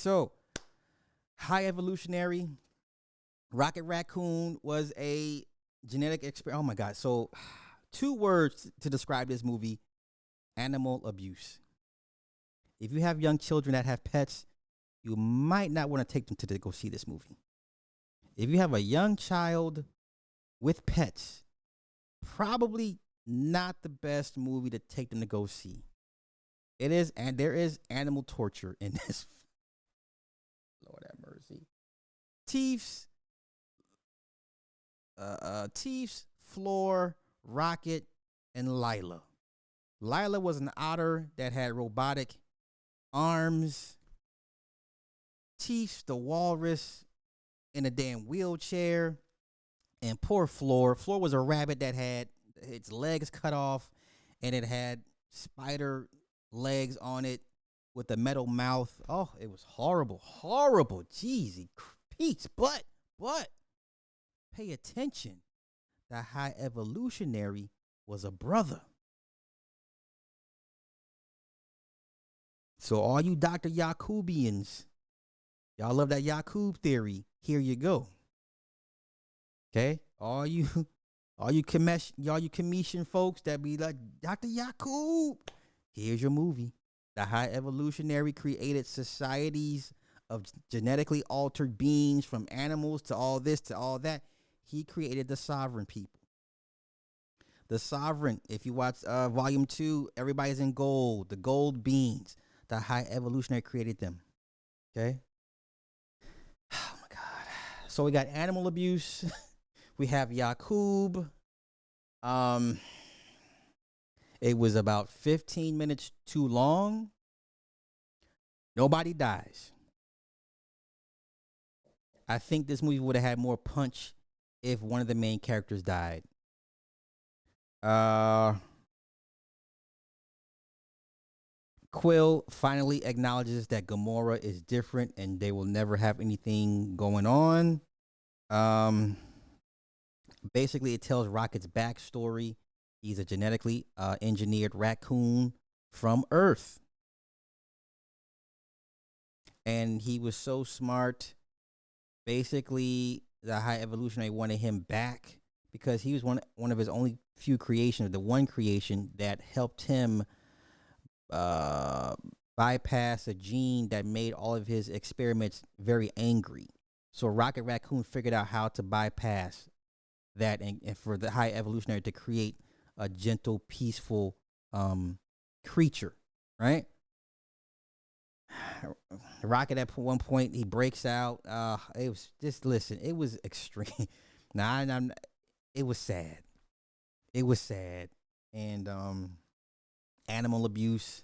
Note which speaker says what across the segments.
Speaker 1: So, high evolutionary Rocket Raccoon was a genetic experiment. Oh my God. So, two words to describe this movie: animal abuse. If you have young children that have pets, you might not want to take them to go see this movie. If you have a young child with pets, probably not the best movie to take them to go see. It is, and there is animal torture in this. Lord have mercy. Teefs, Teefs, Floor, Rocket, and Lila. Lila was an otter that had robotic arms. Teefs, the walrus, in a damn wheelchair. And poor Floor. Floor was a rabbit that had its legs cut off and it had spider legs on it with a metal mouth. Oh, it was horrible. Horrible. Jeezy Pete's. But pay attention. The high evolutionary was a brother. So all you Dr. Yakubians, y'all love that Yakub theory. Here you go. Okay? Commission folks that be like, Dr. Yakub, here's your movie. The high evolutionary created societies of genetically altered beings, from animals to all this to all that. He created the sovereign people. The sovereign, if you watch volume 2, everybody's in gold, the gold beings. The high evolutionary created them. Okay? Oh my God. So we got animal abuse. We have Yakub. It was about 15 minutes too long. Nobody dies. I think this movie would have had more punch if one of the main characters died. Quill finally acknowledges that Gamora is different and they will never have anything going on. Basically, it tells Rocket's backstory. He's a genetically engineered raccoon from Earth. And he was so smart. Basically, the high evolutionary wanted him back because he was one of his only few creations, the one creation that helped him bypass a gene that made all of his experiments very angry. So Rocket Raccoon figured out how to bypass that and for the high evolutionary to create a gentle, peaceful creature, right? Rocket at one point he breaks out. It was just listen. It was extreme. It was sad. It was sad, and animal abuse,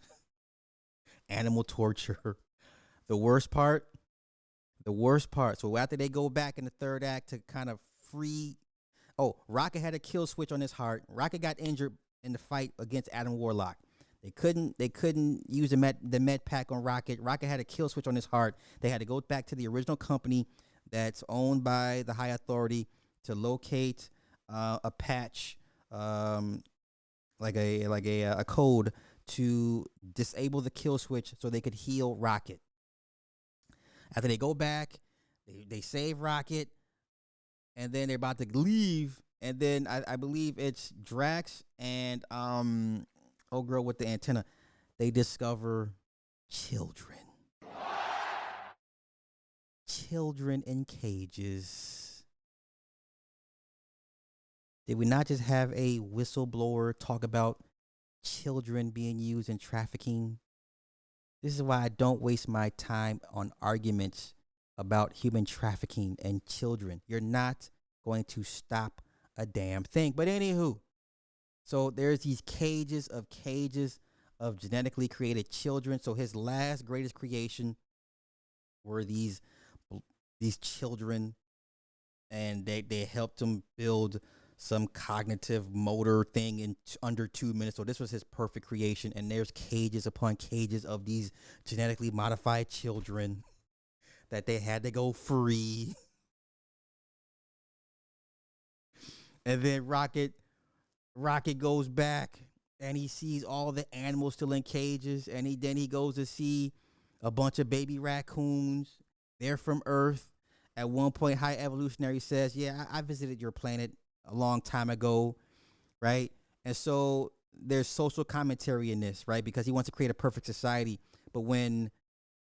Speaker 1: animal torture. The worst part. So after they go back in the third act to kind of free. Oh, Rocket had a kill switch on his heart. Rocket got injured in the fight against Adam Warlock. They couldn't use the med pack on Rocket. Rocket had a kill switch on his heart. They had to go back to the original company that's owned by the High Authority to locate a patch, like a code to disable the kill switch so they could heal Rocket. After they go back, they save Rocket, and then they're about to leave. And then I believe it's Drax and old girl with the antenna. They discover children. Children in cages. Did we not just have a whistleblower talk about children being used in trafficking? This is why I don't waste my time on arguments about human trafficking and children. You're not going to stop a damn thing. But anywho, so there's these cages of genetically created children. So his last greatest creation were these children, and they helped him build some cognitive motor thing in under 2 minutes. So this was his perfect creation. And there's cages upon cages of these genetically modified children that they had to go free. And then Rocket goes back and he sees all the animals still in cages, and then he goes to see a bunch of baby raccoons. They're from Earth. At one point, High Evolutionary says, "Yeah, I visited your planet a long time ago, right?" And so there's social commentary in this, right? Because he wants to create a perfect society. But when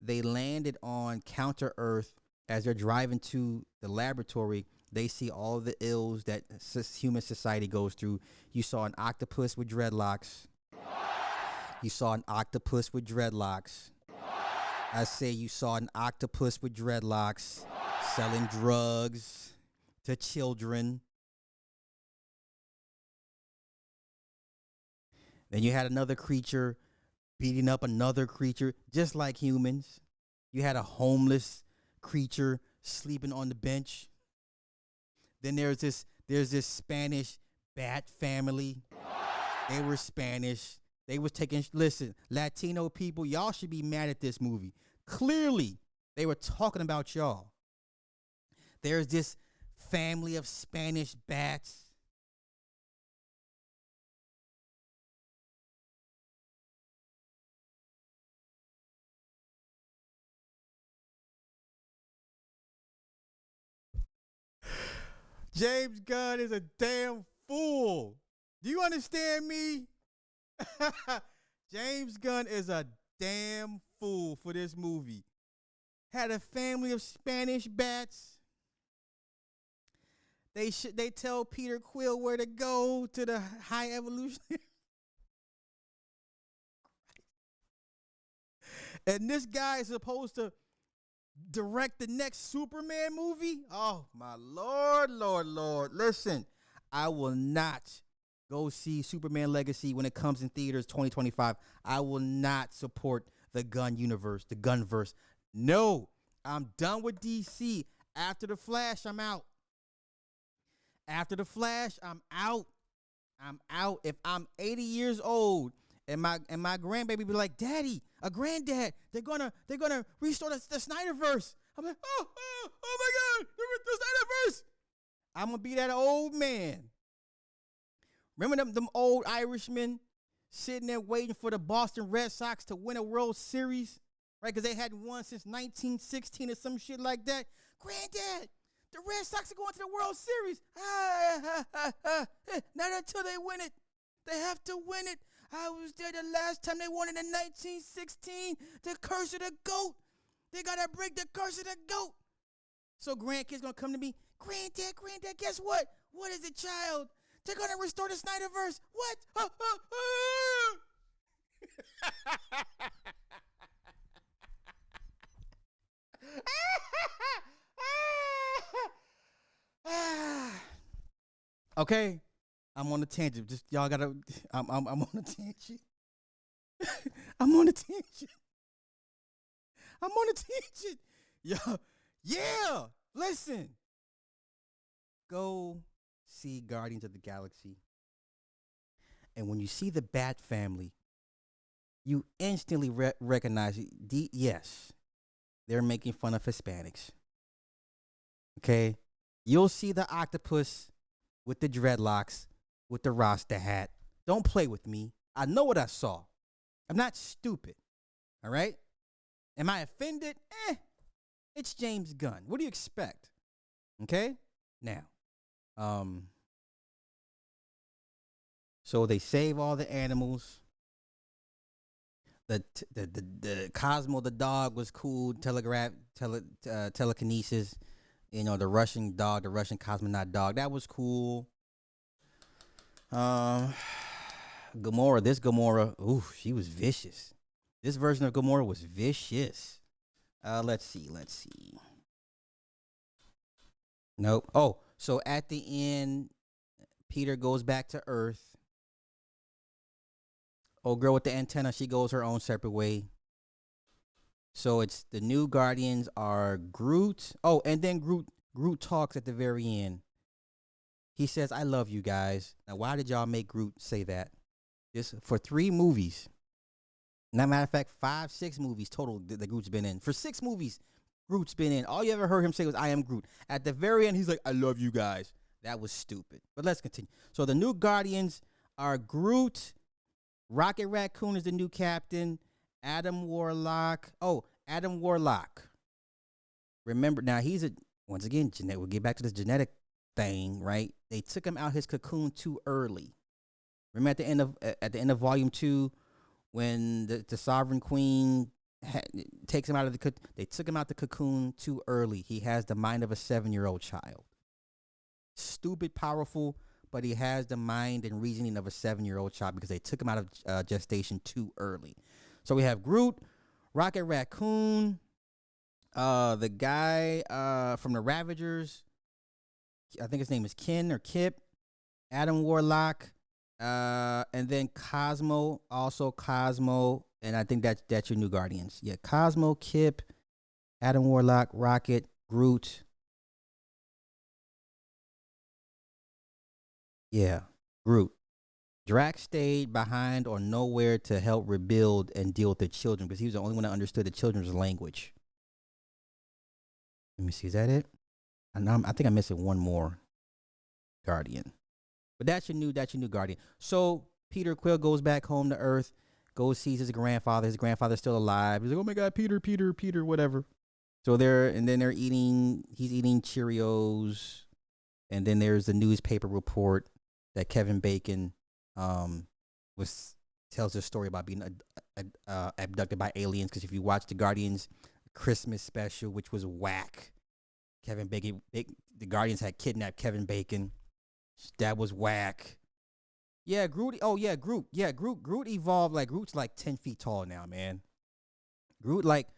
Speaker 1: they landed on Counter Earth, as they're driving to the laboratory, they see all the ills that human society goes through. You saw an octopus with dreadlocks. You saw an octopus with dreadlocks. I say you saw an octopus with dreadlocks selling drugs to children. Then you had another creature beating up another creature, just like humans. You had a homeless creature sleeping on the bench. Then there's this Spanish bat family. They were Spanish. They was taking, listen, Latino people, y'all should be mad at this movie. Clearly, they were talking about y'all. There's this family of Spanish bats. James Gunn is a damn fool. Do you understand me? James Gunn is a damn fool for this movie. Had a family of Spanish bats. They tell Peter Quill where to go to the High Evolution. And this guy is supposed to direct the next Superman movie? Oh, my Lord, Lord, Lord. Listen, I will not go see Superman Legacy when it comes in theaters 2025. I will not support the Gunn universe, the Gunverse. No, I'm done with DC. After The Flash, I'm out. After The Flash, I'm out. I'm out. If I'm 80 years old and my grandbaby be like, "Daddy, a granddad, they're gonna restore the Snyderverse." I'm like, oh my God, the Snyderverse. I'm gonna be that old man. Remember them old Irishmen sitting there waiting for the Boston Red Sox to win a World Series, right? Because they hadn't won since 1916 or some shit like that. Granddad, the Red Sox are going to the World Series. Not until they win it. They have to win it. I was there the last time they won it in 1916. The curse of the GOAT. They got to break the curse of the GOAT. So grandkids going to come to me, Granddad, guess what? What is it, child? They're going to restore the Snyderverse. What? Okay, I'm on a tangent. Just y'all gotta. I'm on a tangent. I'm on a tangent. I'm on a tangent. Yeah. Listen. Go see Guardians of the Galaxy, and when you see the Bat family, you instantly recognize it. Yes, they're making fun of Hispanics. Okay, you'll see the octopus with the dreadlocks, with the Rasta hat. Don't play with me. I know what I saw. I'm not stupid. All right? Am I offended? It's James Gunn. What do you expect? Okay? Now, so they save all the animals. The Cosmo the dog was cool. Telekinesis. You know, the Russian dog, the Russian cosmonaut dog. That was cool. Gamora, ooh, she was vicious. This version of Gamora was vicious. Let's see. Nope. Oh, so at the end, Peter goes back to Earth. Oh, girl with the antenna, she goes her own separate way. So it's the new Guardians are Groot. Oh, and then Groot talks at the very end. He says, "I love you guys." Now, why did y'all make Groot say that? This for 3 movies. Now, matter of fact, 5, 6 movies total that Groot's been in. For 6 movies, Groot's been in. All you ever heard him say was, "I am Groot." At the very end, he's like, "I love you guys." That was stupid. But let's continue. So the new Guardians are Groot. Rocket Raccoon is the new captain. Adam Warlock. Oh, Adam Warlock. Remember now he's a once again genetic. We'll get back to this genetic thing, right? They took him out his cocoon too early. Remember at the end of volume 2 when the Sovereign Queen takes him out of they took him out the cocoon too early. He has the mind of a 7-year-old child. Stupid, powerful, but he has the mind and reasoning of a 7-year-old child because they took him out of gestation too early. So we have Groot, Rocket Raccoon, the guy from the Ravagers. I think his name is Ken or Kip, Adam Warlock, and then Cosmo, also Cosmo, and I think that's your new Guardians. Yeah, Cosmo, Kip, Adam Warlock, Rocket, Groot. Yeah, Groot. Drax stayed behind or nowhere to help rebuild and deal with the children because he was the only one that understood the children's language. Let me see, is that it? I think I'm missing one more Guardian. But that's your new Guardian. So Peter Quill goes back home to Earth, goes sees his grandfather. His grandfather's still alive. He's like, oh my God, Peter, whatever. So they're eating. He's eating Cheerios, and then there's the newspaper report that Kevin Bacon tells a story about being abducted by aliens. Because if you watch the Guardians Christmas special, which was whack, Kevin Bacon, the Guardians had kidnapped Kevin Bacon. That was whack. Yeah, Groot. Oh yeah, Groot. Yeah, Groot evolved. Like Groot's like 10 feet tall now, man. Groot, like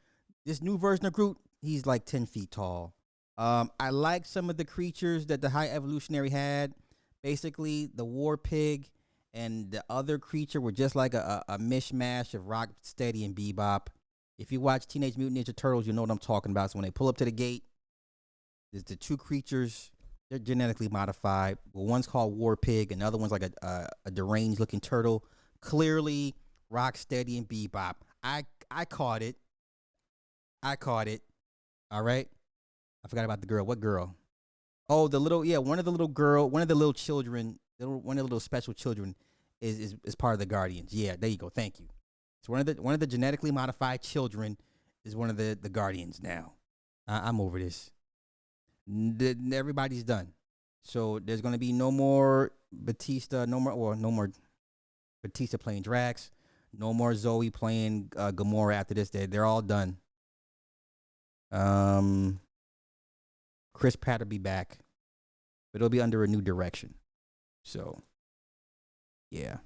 Speaker 1: this new version of Groot, he's like 10 feet tall. I like some of the creatures that the High Evolutionary had. Basically, the War Pig and the other creature were just like a mishmash of Rocksteady and Bebop. If you watch Teenage Mutant Ninja Turtles, you know what I'm talking about. So when they pull up to the gate, there's the two creatures. They're genetically modified. Well, one's called War Pig, another one's like a deranged looking turtle. Clearly, Rocksteady and Bebop. I caught it. All right. I forgot about the girl. What girl? Oh, one of the little children, one of the little special children is part of the Guardians. Yeah, there you go. Thank you. So one of the genetically modified children is one of the Guardians now. I'm over this. Everybody's done. So there's going to be no more Batista, no more Batista playing Drax, no more Zoe playing Gamora after this. They're all done. Chris Pratt will be back, but it'll be under a new direction. So, yeah.